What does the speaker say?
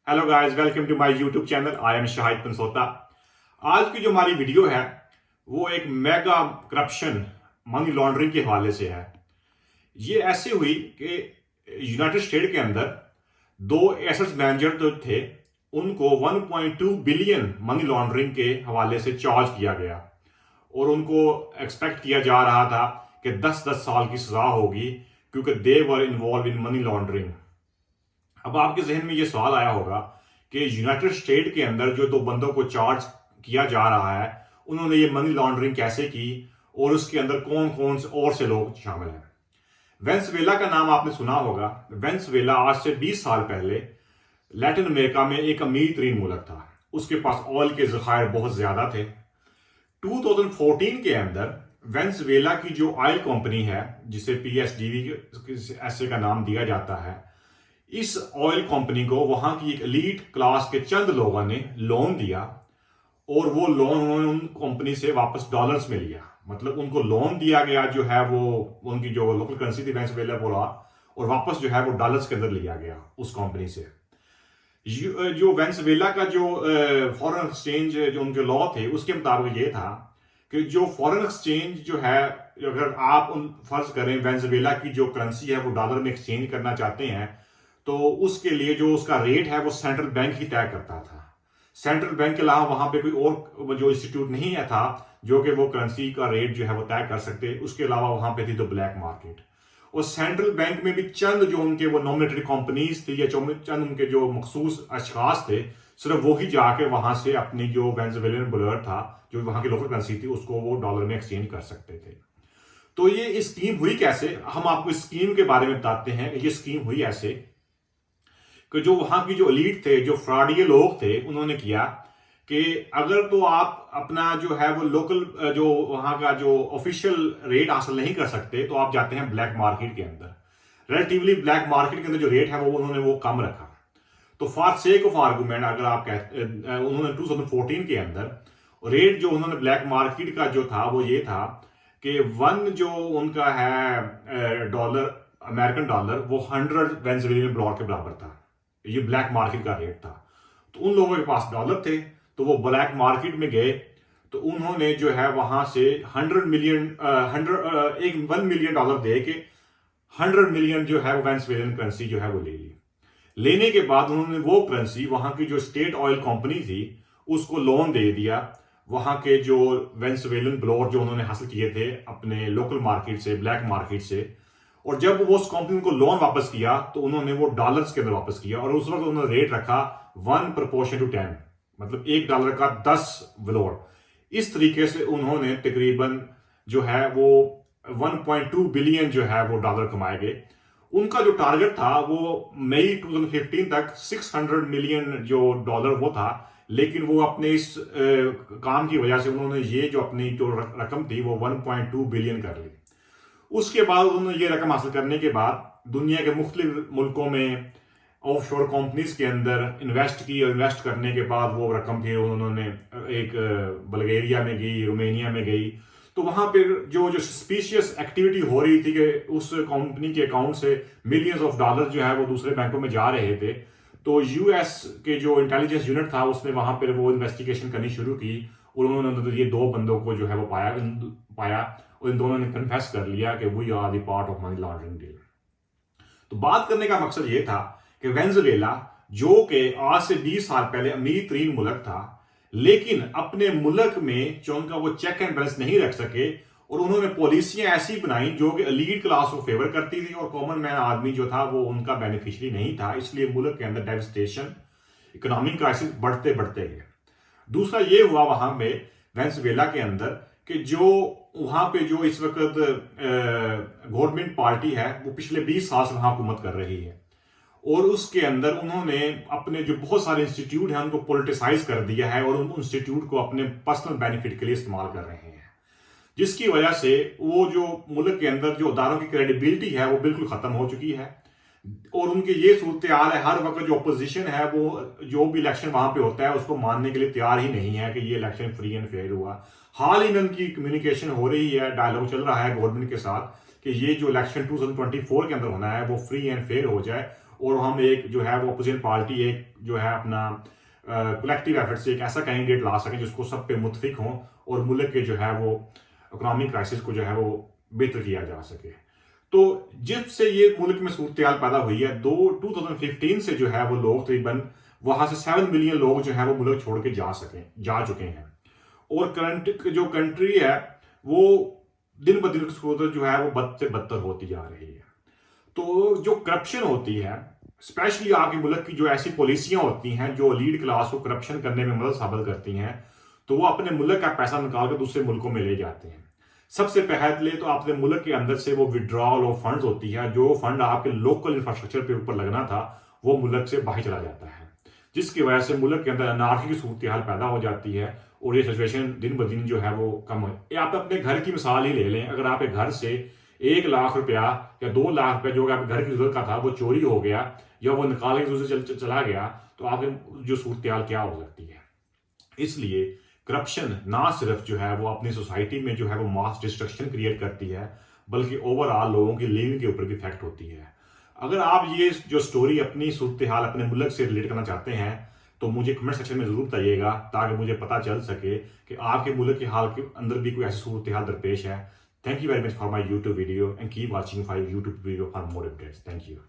Hello guys, welcome to my YouTube channel. I am Shahid Pansota. आज की जो हमारी वीडियो है वो एक मेगा करप्शन मनी लॉन्ड्रिंग के हवाले से है। ये ऐसे हुई कि यूनाइटेड स्टेट के अंदर दो एसेट्स मैनेजर जो थे उनको 1.2 बिलियन मनी लॉन्ड्रिंग के हवाले से चार्ज किया गया और उनको एक्सपेक्ट किया जा रहा था कि 10-10 साल की सजा होगी क्योंकि दे वर इन्वॉल्व इन मनी लॉन्ड्रिंग। अब आपके जहन में ये सवाल आया होगा कि यूनाइटेड स्टेट के अंदर जो दो बंदों को चार्ज किया जा रहा है उन्होंने ये मनी लॉन्ड्रिंग कैसे की और उसके अंदर कौन कौन से और से लोग शामिल हैं। वेनेजुएला का नाम आपने सुना होगा। वेनेजुएला आज से 20 साल पहले लैटिन अमेरिका में एक अमीर तरीन मुल्क था। उसके पास ऑयल के जखायर बहुत ज्यादा थे। 2014 के अंदर वेनेजुएला की जो ऑयल कंपनी है जिसे पीएसडीवी ऐसे का नाम दिया जाता है, इस ऑयल कंपनी को वहां की एक एलीट क्लास के चंद लोगों ने लोन दिया और वो लोन उन्होंने उन कंपनी से वापस डॉलर्स में लिया। मतलब उनको लोन दिया गया जो है वो उनकी जो लोकल करेंसी थी वेनेजुएला बोला और वापस जो है वो डॉलर्स के अंदर लिया गया उस कंपनी से। जो वेनेजुएला का जो फॉरेन एक्सचेंज जो उनके लॉ थे उसके मुताबिक ये था कि जो फॉरेन एक्सचेंज जो है, अगर आप फर्ज करें वेनेजुएला की जो करेंसी है वो डॉलर में एक्सचेंज करना चाहते हैं तो उसके लिए जो उसका रेट है वो सेंट्रल बैंक ही तय करता था। सेंट्रल बैंक के अलावा वहां पे कोई और जो इंस्टीट्यूट नहीं है था जो कि वो करेंसी का रेट जो है वो तय कर सकते। उसके अलावा वहां पे थी तो ब्लैक मार्केट। और सेंट्रल बैंक में भी चंद जो उनके वो नॉमिनेटेड कंपनीज थी या चंद उनके जो मखसूस अशखास थे, सिर्फ वो ही जाके वहां से अपनी जो वेनेजुएलियन बुलर था जो वहां की लोकल करेंसी थी उसको वो डॉलर में एक्सचेंज कर सकते थे। तो ये स्कीम हुई कैसे, हम आपको स्कीम के बारे में बताते हैं। ये स्कीम हुई ऐसे कि जो वहां की जो एलीट थे, जो फ्रॉडिये लोग थे, उन्होंने किया कि अगर तो आप अपना जो है वो लोकल जो वहां का जो ऑफिशियल रेट हासिल नहीं कर सकते तो आप जाते हैं ब्लैक मार्केट के अंदर। रिलेटिवली ब्लैक मार्केट के अंदर जो रेट है वो उन्होंने वो कम रखा। तो फॉर सेक ऑफ आर्गूमेंट अगर आप कहते उन्होंने 2014 के अंदर रेट जो उन्होंने ब्लैक मार्केट का जो था वो ये था कि वन जो उनका है डॉलर, अमेरिकन डॉलर, वो 100 वेनेजुएलियन डॉलर के बराबर था। ये ब्लैक मार्केट का रेट था। तो उन लोगों के पास डॉलर थे तो वो ब्लैक मार्केट में गए तो उन्होंने जो है वहां से 100 मिलियन एक 1 मिलियन डॉलर दे के 100 मिलियन जो है वो वेनेजुएलियन करेंसी जो है वो ले ली। लेने के बाद उन्होंने वो करेंसी वहां की जो स्टेट ऑयल कंपनी थी उसको लोन दे दिया। वहां के जो वेनेजुएलियन ब्लोर जो उन्होंने हासिल किए थे अपने लोकल मार्केट से, ब्लैक मार्केट से, और जब वो उस कंपनी को लोन वापस किया तो उन्होंने वो डॉलर्स के अंदर वापस किया और उस वक्त उन्होंने रेट रखा 1:10, मतलब $1 का 10 ब्लोर। इस तरीके से उन्होंने तकरीबन जो है वो 1.2 बिलियन जो है वो डॉलर कमाए गए। उनका जो टारगेट था वो मई 2015 तक 600 मिलियन जो डॉलर वो था, लेकिन वो अपने इस काम की वजह से उन्होंने ये जो अपनी जो रकम थी वो 1.2 बिलियन कर ली। उसके बाद उन्होंने ये रकम हासिल करने के बाद दुनिया के मुख्तलिफ मुल्कों में ऑफशोर कंपनीज के अंदर इन्वेस्ट की और इन्वेस्ट करने के बाद वो रकम फिर उन्होंने एक बल्गेरिया में गई, रोमेनिया में गई। तो वहां पर जो जो सस्पिशियस एक्टिविटी हो रही थी कि उस कंपनी के अकाउंट से मिलियंस ऑफ डॉलर जो है वो दूसरे बैंकों में जा रहे थे, तो यूएस के जो इंटेलिजेंस यूनिट था उसने वहां पर वो इन्वेस्टिगेशन करनी शुरू की और उन्होंने ये दो बंदों को जो है वो पाया और इन दोनों ने कन्फेस कर लिया कि we are the part of money laundering deal. तो बात करने का मकसद ये था कि वेनेजुएला जो कि आज से 20 साल पहले अमीर तरीन मुल्क था, लेकिन अपने मुल्क में जो उनका वो चेक एंड बैलेंस नहीं रख सके और उन्होंने पॉलिसियां ऐसी बनाई जो कि एलीट क्लास को फेवर करती थी और कॉमन मैन आदमी जो था वो उनका बेनिफिशियरी नहीं था। इसलिए मुल्क के अंदर डेवस्टेशन, इकोनॉमिक क्राइसिस बढ़ते बढ़ते गए। दूसरा ये हुआ वहां में वेनेजुएला के अंदर कि जो वहां पे जो इस वक्त गवर्नमेंट पार्टी है वो पिछले 20 साल से वहां हुकूमत कर रही है और उसके अंदर उन्होंने अपने जो बहुत सारे इंस्टीट्यूट हैं उनको पॉलिटिसाइज कर दिया है और उन इंस्टीट्यूट को अपने पर्सनल बेनिफिट के लिए इस्तेमाल कर रहे हैं, जिसकी वजह से वो जो मुल्क के अंदर जो अदारों की क्रेडिबिलिटी है वो बिल्कुल खत्म हो चुकी है। और उनकी ये सूरत हाल है, हर वक्त जो अपोजिशन है वो जो भी इलेक्शन वहां पे होता है उसको मानने के लिए तैयार ही नहीं है कि ये इलेक्शन फ्री एंड फेयर हुआ। हाल ही में उनकी कम्युनिकेशन हो रही है, डायलॉग चल रहा है गवर्नमेंट के साथ कि ये जो इलेक्शन 2024 के अंदर होना है वो फ्री एंड फेयर हो जाए और हम एक जो है वो अपोजिशन पार्टी एक जो है अपना कलेक्टिव एफर्ट से एक ऐसा कैंडिडेट ला सकें जिसको सब पे मुतफिक हों और मुल्क के जो है वो इकोनॉमिक क्राइसिस को जो है वो बेहतर किया जा सके। तो जब से ये मुल्क में सूरत हाल पैदा हुई है 2015 से जो है वो लोग तकरीबन वहां से 7 मिलियन लोग जो है वो मुल्क छोड़ के जा चुके हैं और करंट जो कंट्री है वो दिन ब दिन सूरत जो है वो बद से बदतर होती जा रही है। तो जो करप्शन होती है स्पेशली आपके मुल्क की जो ऐसी पॉलिसियां होती हैं जो लीड क्लास को करप्शन करने में मदद साबित करती हैं, तो वो अपने मुल्क का पैसा निकाल कर दूसरे मुल्कों में ले जाते हैं। सबसे पहले तो अपने मुल्क के अंदर से वो विड्रॉल ऑफ फंड्स होती है, जो फंड आपके लोकल इंफ्रास्ट्रक्चर पे ऊपर लगना था वो मुल्क से बाहर चला जाता है, जिसकी वजह से मुल्क के अंदर अनार्की की सूरत हाल पैदा हो जाती है और ये सिचुएशन दिन ब दिन जो है वो कम हो। आप अपने घर की मिसाल ही ले लें, अगर आपके घर से 1 लाख रुपया या 2 लाख रुपया जो आपके घर की जरूरत का था वो चोरी हो गया या वो निकाल के दूसरे चला गया, तो आपकी जो सूरत हाल क्या हो सकती है। इसलिए करप्शन ना सिर्फ जो है वो अपनी सोसाइटी में जो है वो मास डिस्ट्रक्शन क्रिएट करती है, बल्कि ओवरऑल लोगों की लिविंग के ऊपर भी इफेक्ट होती है। अगर आप ये जो स्टोरी अपनी सूरत हाल अपने मुल्क से रिलेट करना चाहते हैं तो मुझे कमेंट सेक्शन में जरूर बताइएगा, ताकि मुझे पता चल सके कि आपके मुल्क के हाल के अंदर भी कोई ऐसी सूरत हाल दरपेश है। Thank you very much for my YouTube video and keep watching my YouTube video for more updates. Thank you.